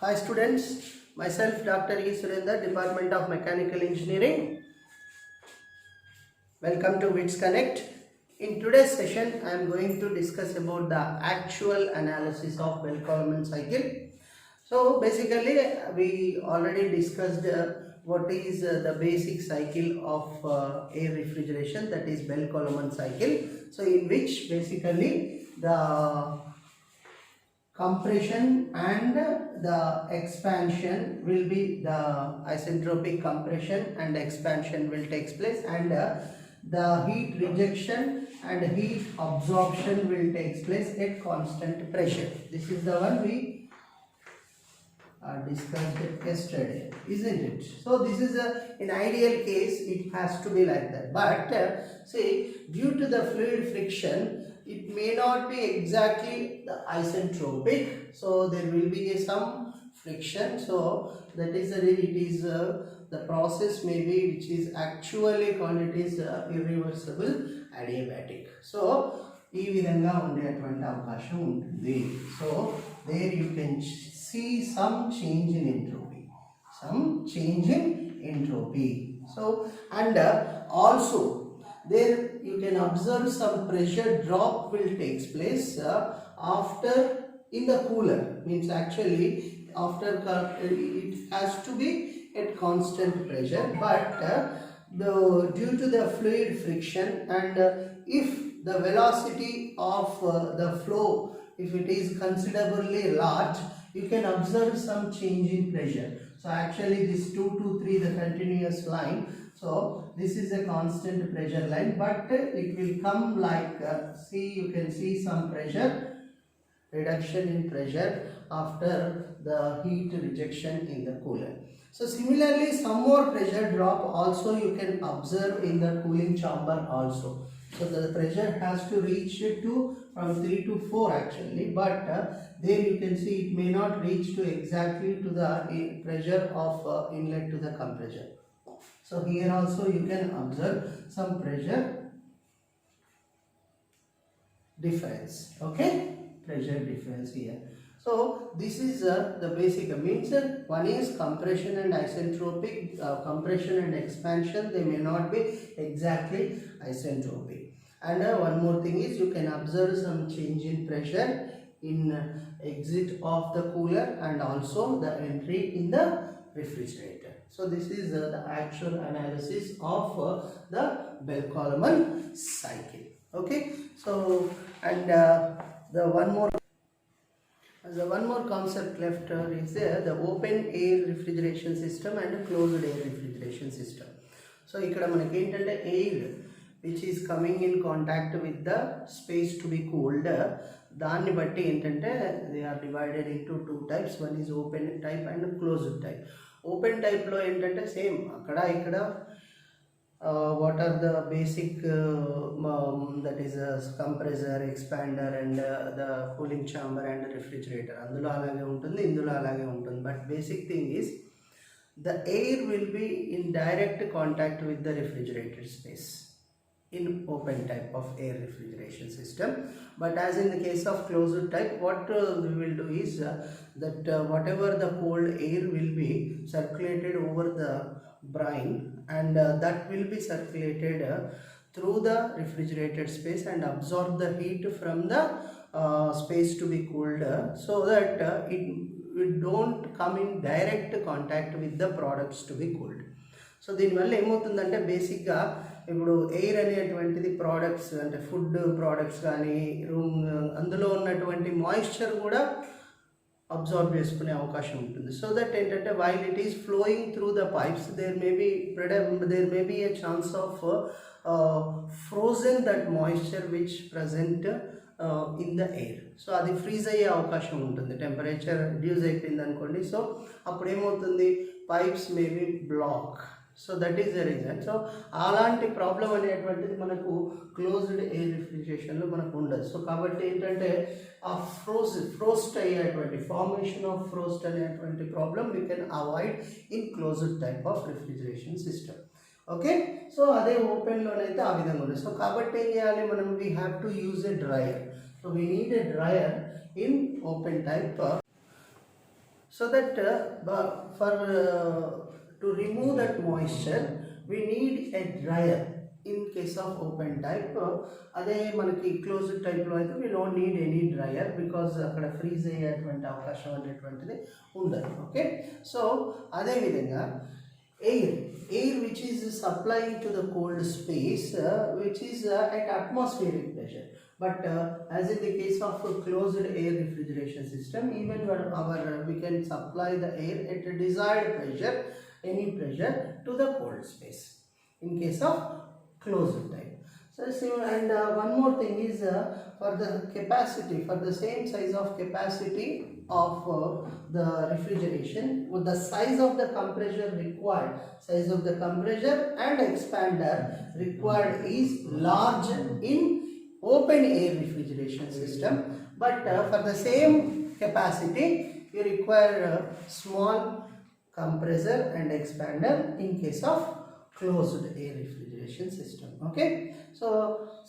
Hi students, myself Dr. E. Surendra, Department of Mechanical Engineering. Welcome to WITS Connect. In today's session, I am going to discuss about the actual analysis of Bell-Coleman cycle. So basically, we already discussed what is the basic cycle of air refrigeration, that is Bell-Coleman cycle. So in which basically the compression and the expansion will be the isentropic compression and expansion will take place, and the heat rejection and heat absorption will take place at constant pressure. This is the one we discussed it yesterday, isn't it? So this is in ideal case it has to be like that, but see, due to the fluid friction it may not be exactly the isentropic, so there will be some friction. So that is the reason it is the process maybe which is actually called it is irreversible adiabatic. So ఈ విధంగా ఉండేటువంటి అవకాశం ఉంటుంది. So there you can see some change in entropy, so and also there you can observe some pressure drop will takes place after in the cooler, means actually after it has to be at constant pressure, but due to the fluid friction and if the velocity of the flow, if it is considerably large, you can observe some change in pressure. So actually this 2 to 3 the continuous line, so this is a constant pressure line, but it will come like see, you can see some pressure reduction in pressure after the heat rejection in the cooler. So similarly some more pressure drop also you can observe in the cooling chamber also. So the pressure has to reach to from 3 to 4 actually, but there you can see it may not reach to exactly to the pressure of inlet to the compressor. So here also you can observe some pressure difference, okay, pressure difference here. So this is the basic means one is compression and isentropic, compression and expansion they may not be exactly isentropic, and one more thing is you can observe some change in pressure in exit of the cooler and also the entry in the refrigerator. So this is the actual analysis of the Bell-Coleman cycle, okay. So and the one more concept left is there, the open air refrigeration system and closed air refrigeration system. So ikkada manaki entante air which is coming in contact with the space to be cooled, దాన్ని బట్టి ఏంటంటే they are divided into two types, one is open type and closed type. Open type లో ఏంటంటే same అక్కడ ఇక్కడ what are the basic that is a compressor, expander and the cooling chamber and refrigerator, అందులో అలాగే ఉంటుంది ఇందులో అలాగే ఉంటుంది, but basic thing is the air will be in direct contact with the refrigerator space in open type of air refrigeration system. But as in the case of closed type, what we will do is that whatever the cold air will be circulated over the brine, and that will be circulated through the refrigerated space and absorb the heat from the space to be cooled, so that it don't come in direct contact with the products to be cooled. So దీనివల్ల ఏమవుతుందంటే బేసిక్గా ఇప్పుడు air అనేటువంటిది products అంటే food products కానీ room అందులో ఉన్నటువంటి moisture కూడా అబ్జార్బ్ చేసుకునే అవకాశం ఉంటుంది. సో దట్ ఏంటంటే while it is flowing through the pipes there may be a chance of frozen that moisture which present in the air. So అది ఫ్రీజ్ అయ్యే అవకాశం ఉంటుంది, టెంపరేచర్ రిడ్యూస్ అయిపోయింది అనుకోండి. సో అప్పుడు ఏమవుతుంది, pipes may be block. So that is the reason. So అలాంటి problem అనేటువంటిది మనకు క్లోజ్డ్ ఎయిర్ రిఫ్రిజిరేషన్లో మనకు ఉండదు. సో కాబట్టి ఏంటంటే ఆ ఫ్రోస్ట్ అయ్యేటువంటి ఫార్మేషన్ ఆఫ్ ఫ్రోస్ట్ అనేటువంటి problem we can avoid in closed type of refrigeration system, okay. So అదే ఓపెన్లోనైతే ఆ విధంగా ఉంది. సో కాబట్టి ఏం చేయాలి మనం, we have to use a dryer. So we need a dryer in open type. So that to remove that moisture we need a dryer in case of open type. అదే మనకి క్లోజ్డ్ టైప్లో అయితే we don't need any dryer because అక్కడ freeze అయ్యేటువంటి అవకాశం అనేటువంటిది ఉండదు. Okay, so అదేవిధంగా air which is supplying to the cold space which is at atmospheric pressure, but as in the case of a closed air refrigeration system, even we can supply the air at a desired pressure, any pressure, to the cold space in case of closed type. So and one more thing is for the capacity, for the same size of capacity of the refrigeration, with the size of the compressor required, size of the compressor and expander required is large in open air refrigeration system, but for the same capacity you require a small compressor and expander in case of closed air refrigeration system. Okay, so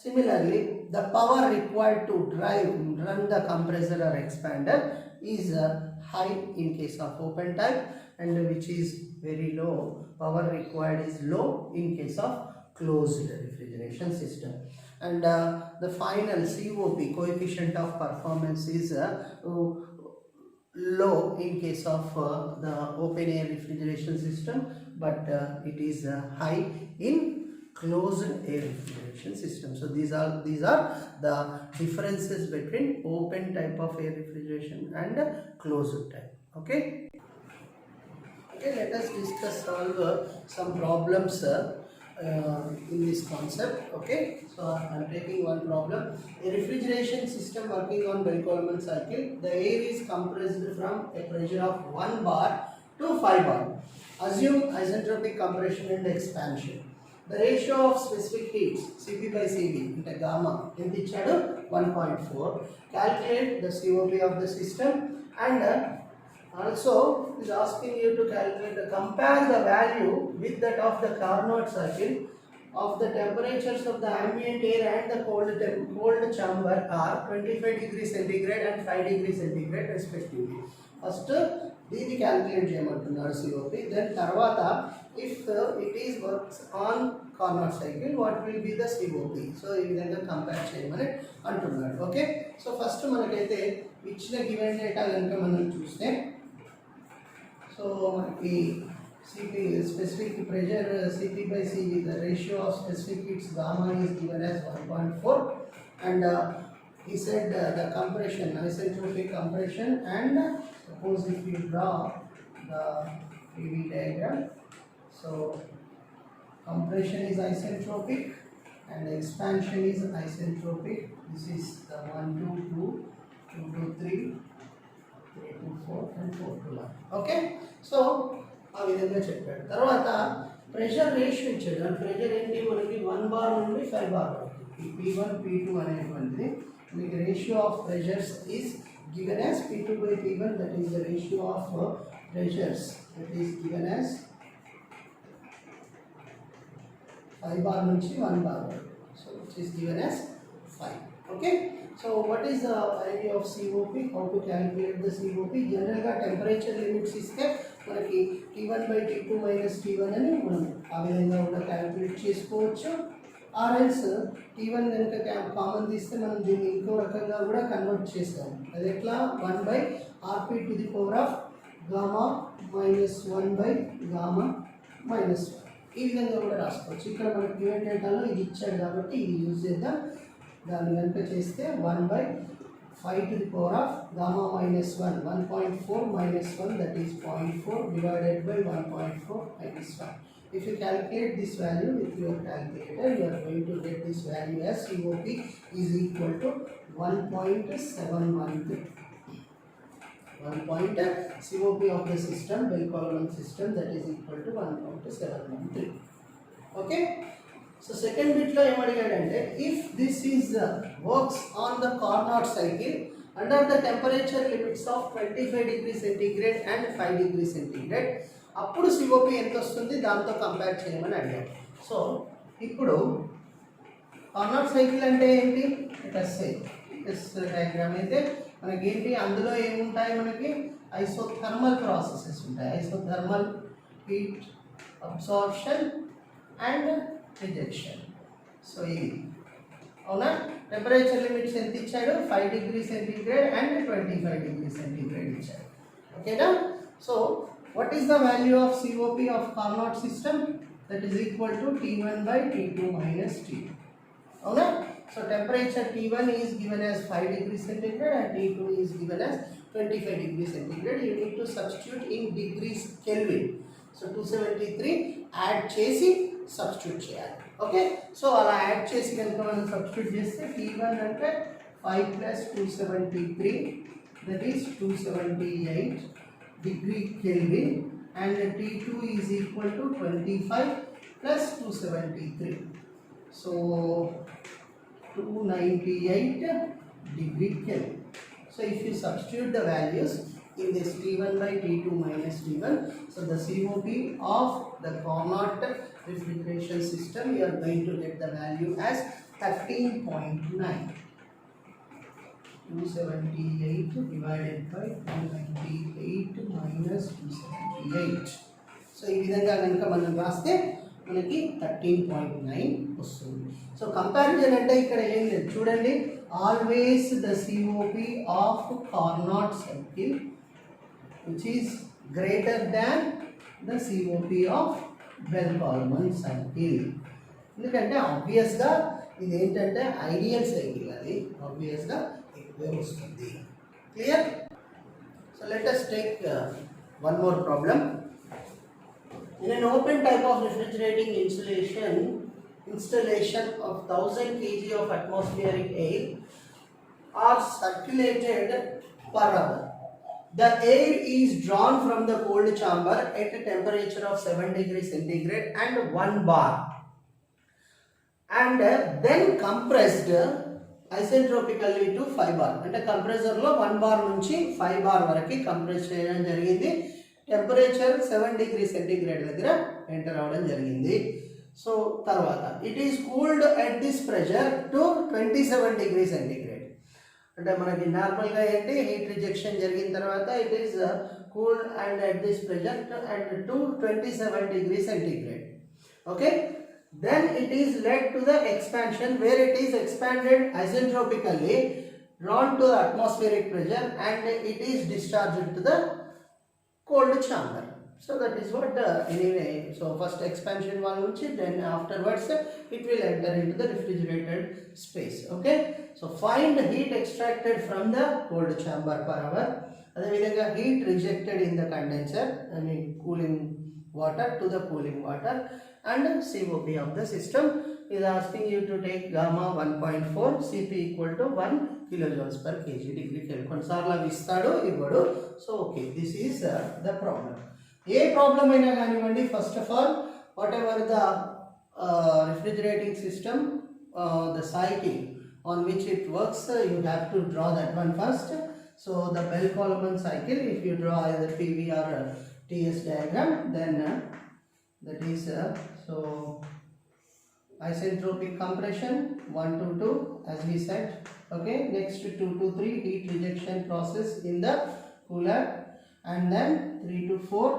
similarly the power required to run the compressor or expander is high in case of open type, and which is very low, power required is low in case of closed refrigeration system. And the final COP, coefficient of performance, is low in case of the open air refrigeration system, but it is high in closed air refrigeration system. So these are the differences between open type of air refrigeration and closed type. Okay, let us discuss solve some problems in this concept. Okay, so I am taking one problem. A refrigeration system working on Bell-Coleman cycle, the air is compressed from a pressure of 1 bar to 5 bar. Assume isentropic compression and expansion. The ratio of specific heats Cp by Cv into gamma ఎంత ఇచ్చాడు 1.4. Calculate the COP of the system, and also is asking you to compare the value with that of the Carnot cycle of the temperatures of the ambient air and the cold chamber are 25 degrees centigrade and 5 degrees centigrade respectively. First దీన్ని calculate చేయమంటున్నాడు COP. Then తర్వాత if it is works on Carnot cycle what will be the COP. So ఈ విధంగా compare చేయమని అంటున్నాడు. Okay, so first మనకైతే ఇచ్చిన given data కనుక మనం చూస్తే, సో మనకి Cp specific pressure Cp by Cv, the ratio of specific heats gamma is given as 1.4, and he said the compression, isentropic compression, and suppose if you draw the PV diagram, so compression is isentropic and expansion is isentropic. This is the 1 to 2, 2 to 3, 3 to 4 and 4 to 1. Okay, so ఆ విధంగా చెప్పాడు. తర్వాత pressure ratio ఇచ్చాడు. ఆ pressure ఏంటి మనకి 1 bar నుండి 5 bar వరకు P1 P2 అనేటువంటిది మీకు ratio of pressures is given as P2 by P1, that is the ratio of pressures, that is given as 5 bar nunchi 1 bar, so which is given as 5. Okay, so what is the value of COP? How to calculate the COP? General ga temperature limits iste మనకి T1 by T2 minus T1 అని మనం ఆ విధంగా కూడా calculate చేసుకోవచ్చు. ఆర్ఎల్స్ T1 కనుక common తీస్తే మనం దీన్ని ఇంకో రకంగా కూడా కన్వర్ట్ చేస్తాం. అది ఎట్లా 1 by RP to the power of gamma minus 1 by gamma minus 1 ఈ విధంగా కూడా రాసుకోవచ్చు. ఇక్కడ మనకి గివెన్ డేటాలో ఇది ఇచ్చాడు కాబట్టి ఇది యూజ్ చేద్దాం. దాన్ని కనుక చేస్తే 1 by 5 to the power of gamma minus 1, 1.4 minus 1, that is 0.4 divided by 1.4 minus 1. If you calculate this value with your calculator, you are going to get this value as COP is equal to 1.713. COP of the system, Bell-Coleman system, that is equal to 1.713. Okay, so second bit lo em adigadante, if this is works on the Carnot cycle under the temperature limits of 25 degrees centigrade and 5 degrees centigrade, అప్పుడు COP ఎంత వస్తుంది దాంతో compare చేయమని అడిగాం. So ఇప్పుడు Carnot cycle అంటే ఏంటి? this diagram అయితే మనకి ఏంటి అందులో ఏముంటాయి మనకి isothermal processes ఉంటాయి isothermal heat absorption and rejection so ఇది అవునా టెంపరేచర్ లిమిట్స్ ఎంత ఇచ్చాడు 5 degree centigrade and 25 degree centigrade ఇచ్చాడు ఓకేనా so what is the value of COP of Carnot system that is equal to T1 by T2 minus T2 okay so temperature T1 is given as 5 degrees centigrade and T2 is given as 25 degrees centigrade you need to substitute in degrees Kelvin so 273 add chesi substitute cheyali okay so ala add chesi ganaka manam substitute cheste T1 ante 5 plus 273 that is 278 degree Kelvin and T2 is equal to 25 plus 273 so 298 degree Kelvin so if you substitute the values in this T1 by T2 minus T1 so the COP of the Carnot refrigeration system you are going to get the value as 13.9 278 divided by 298 minus 278 so ఈ విధంగా కనుక మనం రాస్తే మనకి 13.9 వస్తుంది so comparison అంటే ఇక్కడ ఏం లేదు చూడండి always the COP of Carnot cycle which is greater than the COP of bell Coleman cycle ఎందుకంటే ఆబ్వియస్గా ఇది ఏంటంటే ఐడియల్ సైకిల్ అది ఆబ్వియస్గా వస్తుంది clear so let us take one more problem in an open type of refrigerating installation of 1000 kg of atmospheric air are circulated per hour the air is drawn from the cold chamber at a temperature of 7 degrees centigrade and 1 bar and then compressed isentropically to 5 bar అంటే కంప్రెసర్లో 1 bar నుంచి 5 bar వరకు compress చేయడం జరిగింది temperature 7 degree centigrade దగ్గర enter అవ్వడం జరిగింది so తర్వాత it is cooled at this pressure to 27 degree centigrade అంటే మనకి నార్మల్గా ఏంటి హీట్ రిజెక్షన్ జరిగిన తర్వాత it is cooled and at this pressure and to 27 degree centigrade okay then it is led to the expansion where it is expanded isentropically drawn to the atmospheric pressure and it is discharged to the cold chamber so that is what anyway so first expansion one nunchi then afterwards it will enter into the refrigerated space okay so find heat extracted from the cold chamber per hour adhe vidhanga heat rejected in the condenser I mean cooling water to the cooling water and COP of the system is asking you to take gamma 1.4 Cp equal to 1 kilojoules per kg degree Kelvin కొన్నిసార్లు అవి ఇస్తాడు ఇవ్వడు so okay this is the problem A problem అయినా కానివ్వండి first of all what ever the refrigerating system the cycle on which it works you have to draw that one first so the Bell-Coleman cycle if you draw either PV or TS diagram then that is so isentropic compression 1 to 2 as we said okay next 2 to 3 heat rejection process in the cooler and then 3 to 4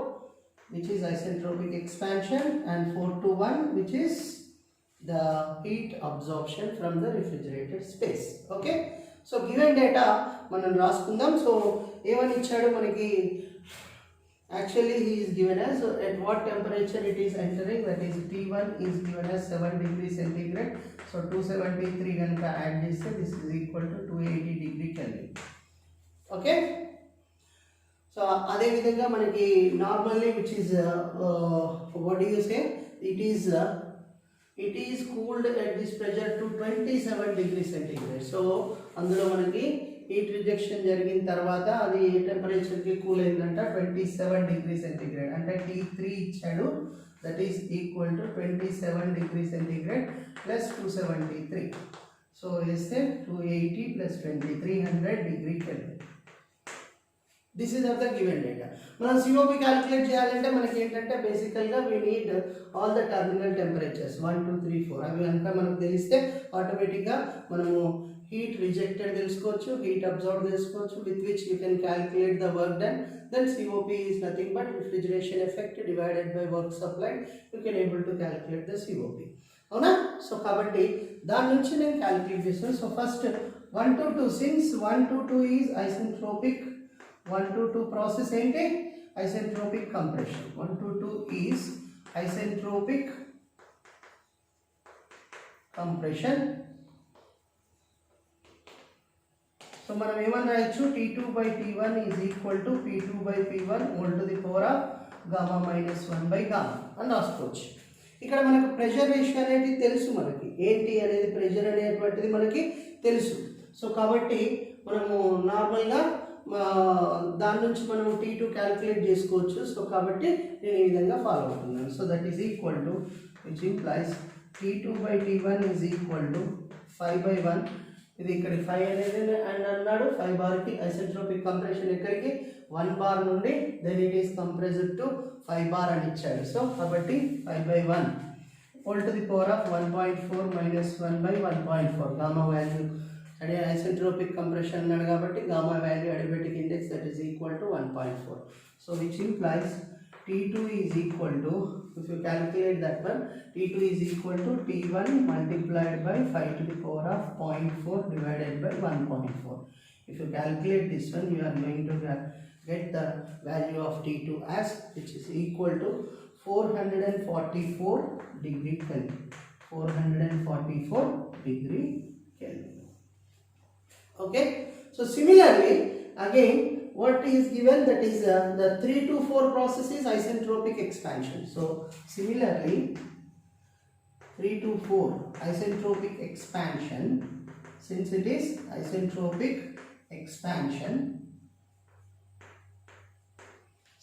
which is isentropic expansion and 4 to 1 which is the heat absorption from the refrigerated space okay so given data మనం రాసుకుందాం so ఏమని ఇచ్చాడు మనకి actually he is given as at what temperature it is entering that is T1 is given as 7 degrees centigrade so 273 ganaka add cheste this is equal to 280 degree Kelvin okay so ade vidhanga manaki normally which is what do you say it is cooled at this pressure to 27 degree centigrade so అందులో మనకి heat rejection జరిగిన తర్వాత అది ఏ టెంపరేచర్కి cool అయిందంట 27 degree centigrade అంటే T3 ఇచ్చాడు that is equal to 27 degree centigrade plus 273 so వేస్తే 280 plus 20 300 degree kelvin this is of the given data మనం COP క్యాలిక్యులేట్ చేయాలంటే మనకి ఏంటంటే బేసికల్గా we need all the terminal temperatures 1 2 3 4 అవి కనుక మనకు తెలిస్తే ఆటోమేటిక్గా మనము heat rejected తెలుసుకోవచ్చు, heat absorbed తెలుసుకోవచ్చు, with which you can calculate the work done. Then COP is nothing but refrigeration effect divided by work supplied. You can able to calculate the COP. అవునా? So కాబట్టి దాని నుంచి నేను calculate చేస్తాను. So first 1 to 2, since 1 to 2 is isentropic, 1 to 2 process ఏంటి? Isentropic compression. 1 to 2 is isentropic compression. So మనం ఏమని రాయొచ్చు? T2 by T1 is equal to P2 by P1 whole to the power of gamma minus 1 by gamma అని రాసుకోవచ్చు. ఇక్కడ మనకు pressure ratio అనేది తెలుసు, మనకి ఏంటి అనేది ప్రెషర్ అనేటువంటిది మనకి తెలుసు. సో కాబట్టి మనము నార్మల్గా దాని నుంచి మనం T2 క్యాలిక్యులేట్ చేసుకోవచ్చు. సో కాబట్టి నేను ఈ విధంగా ఫాలో అవుతున్నాను. So that is equal to, which implies T2 by T1 is equal to 5 by 1. ఇది ఇక్కడ 5 అనేది అండ్ అన్నాడు. 5 బార్కి ఐసెంట్రోపిక్ కంప్రెషన్ ఎక్కడికి 1 బార్ నుండి then it is compressed to 5 bar అని ఇచ్చాడు. సో కాబట్టి 5 by 1 whole to the power of 1.4 minus 1 by 1.4 gamma value. అదే ఐసెంట్రోపిక్ కంప్రెషన్ అన్నాడు కాబట్టి gamma value adiabatic index that is equal to 1.4. So which implies T2 is equal to, if you calculate that one, T2 is equal to T1 multiplied by 5 to the power of 0.4 divided by 1.4. If you calculate this one, you are going to get the value of T2 as, which is equal to 444 degree Kelvin. 444 degree Kelvin. Okay, so similarly again what is given, that is the 3 to 4 process is isentropic expansion. So similarly 3 to 4 isentropic expansion, since it is isentropic expansion,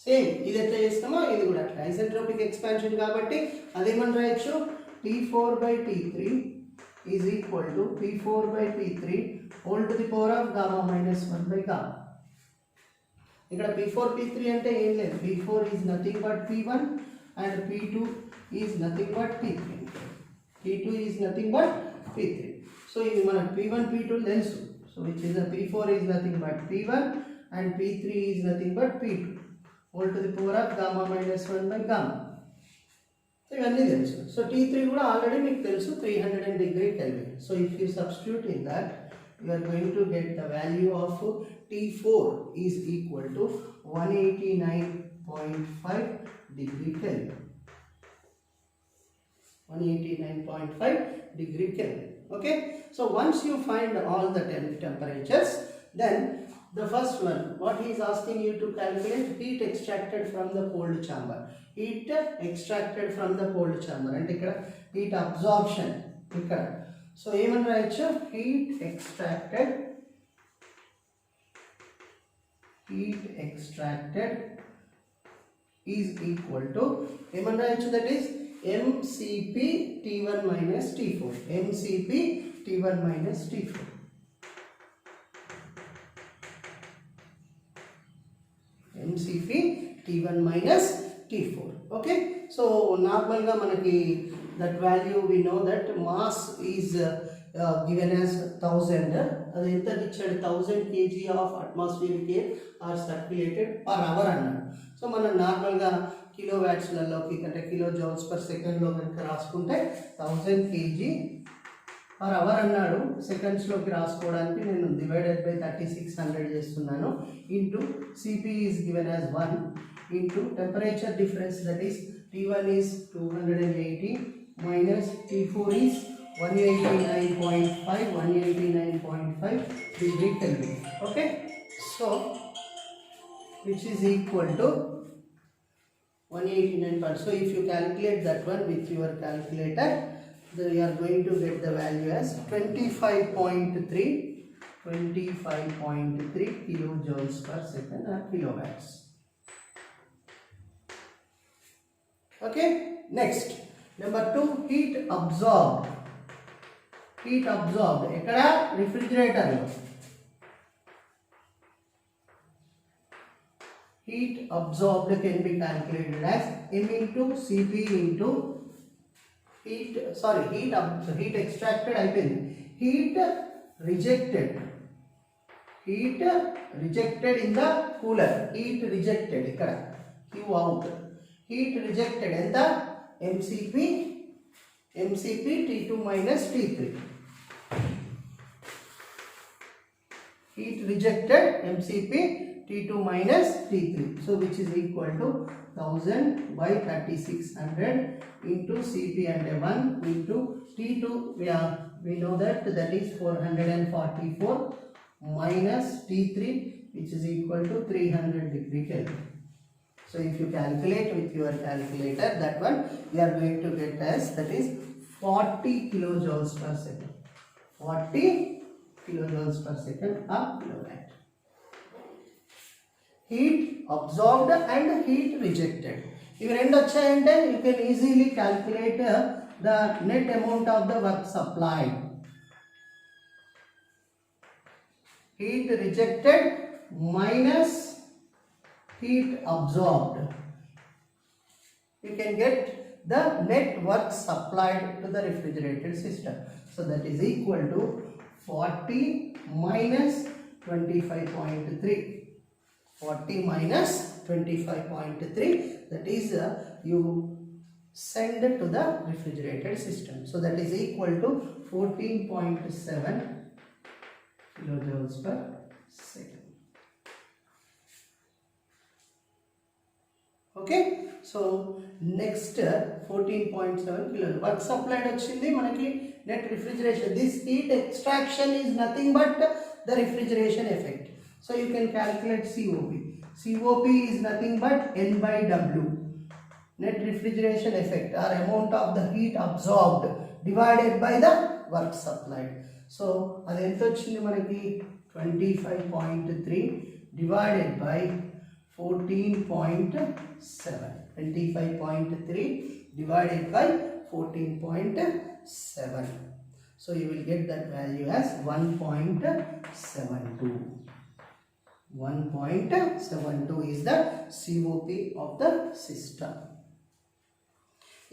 same ఇది ఎట్లా చేస్తామో ఇది కూడా అట్లా isentropic expansion కాబట్టి అదేమని రాయొచ్చు? T4 by T3 is equal to P4 by P3 whole to the power of gamma minus 1 by gamma. ఇక్కడ P4 P3 అంటే ఏం లేదు, P4 is nothing but P1 and P2 is nothing but P3. P2 is nothing but P3. So ఇది మన P1 P2 తెలుసు. So which is a P4 is nothing but P1 and P3 is nothing but P2 whole to the power of gamma minus 1 by gamma. So ఇవన్నీ తెలుసు. So T3 కూడా already మీకు తెలుసు 300 degree Kelvin. So if you substitute in that you are going to get the value of T4 is equal to 189.5 degree Kelvin. 189.5 degree Kelvin. Okay, so once you find all the temperatures, then the first one, what he is asking you to calculate, heat extracted from the cold chamber. Heat extracted from the cold chamber and ikkada heat absorption ikkada. So ఏమని రాయొచ్చు? heat extracted is equal to ఏమని రాయొచ్చు? that is MCP T1 minus T4. MCP T1 minus T4. MCP T1 minus T4. Okay, so normal ga manaki that value we know that mass is given as 1000. అది ఎంత ఇచ్చాడు? 1000 kg of atmospheric air are circulated per hour అన్నాడు. So మనం నార్మల్గా kilo వ్యాట్స్లలోకి అంటే kilo joules per సెకండ్లో కనుక రాసుకుంటే 1000 kg per hour అన్నాడు. సెకండ్స్లోకి రాసుకోవడానికి నేను డివైడెడ్ బై 3600 చేస్తున్నాను. Into CP is given as 1 into temperature difference that is T1 is 280 minus T4 is 189.5 degree Kelvin. Okay, so which is equal to 189. So if you calculate that one with your calculator, then you are going to get the value as 25.3 kilojoules per second or kilowatts. Okay, next number 2, heat absorbed. Heat absorbed ekkada refrigerator lo heat absorbed can be calculated as M into Cp into heat extracted అయిపోయింది. heat rejected in the cooler, heat rejected ikkada Q out, heat rejected enta MCP T2 minus T3, heat rejected MCP T2 minus T3, so which is equal to 1000 by 3600 into Cp and 1 into T2, we know that is 444 minus T3, which is equal to 300 degree Kelvin. So if you calculate with your calculator, that one you are going to get as, that is 40 kilojoules per second, 40 kilojoules per second of kilowatt. Heat absorbed and heat rejected, if rendu vachayante you can easily calculate the net amount of the work supplied. Heat rejected minus heat absorbed, you can get the net work supplied to the refrigerated system. So that is equal to 40 minus 25.3, 40 minus 25.3, that is you send to the refrigerated system. So that is equal to 14.7 kilojoules per second. Okay, so next 14.7 kilojoules work supplied వచ్చింది మనకి net refrigeration. This heat extraction is nothing but the refrigeration effect. So you can calculate COP. COP is nothing but N by W, net refrigeration effect, or amount of the heat absorbed divided by the work supplied. So అది ఎంత వచ్చింది మనకి 25.3 divided by 14.7, 25.3 divided by 14.7, so you will get that value as 1.72. 1.72 is the COP of the system.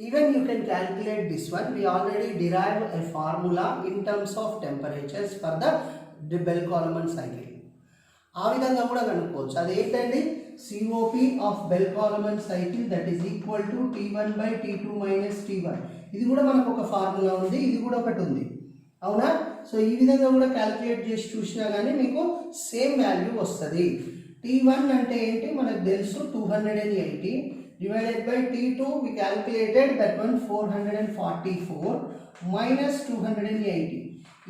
Even you can calculate this one, we already derived a formula in terms of temperatures for the Bell-Coleman cycle. ఆ విధంగా కూడా కనుక్కోవచ్చు, అదేంటండి COP of Bell-Coleman cycle, that is equal to T1 by T2 minus T1. ఇది కూడా మనకు ఒక formula ఉంది, ఇది కూడా ఒకటి ఉంది, అవునా? సో ఈ విధంగా కూడా క్యాలిక్యులేట్ చేసి చూసినా కానీ మీకు సేమ్ వాల్యూ వస్తుంది. T1 అంటే ఏంటి మనకు తెలుసు, 280 divided by T2 we calculated that one 444 minus 280.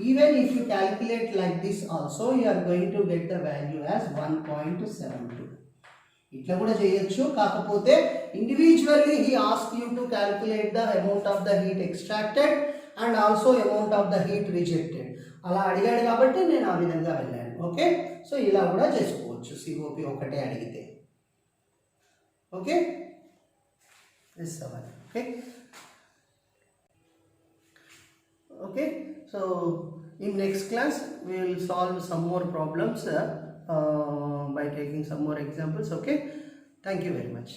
Even if you calculate like this also, you are going to get the value as 1.72. ఇట్లా కూడా చేయొచ్చు, కాకపోతే individually he asked you to calculate the amount of the heat extracted and also amount of the heat rejected. అలా అడిగాడు కాబట్టి నేను ఆ విధంగా వెళ్ళాను. ఓకే, సో ఇలా కూడా చేసుకోవచ్చు COP ఒకటే అడిగితే. ఓకే, దిస్ సవాల్. Okay okay, so in next class we will solve some more problems by taking some more examples. Okay, thank you very much.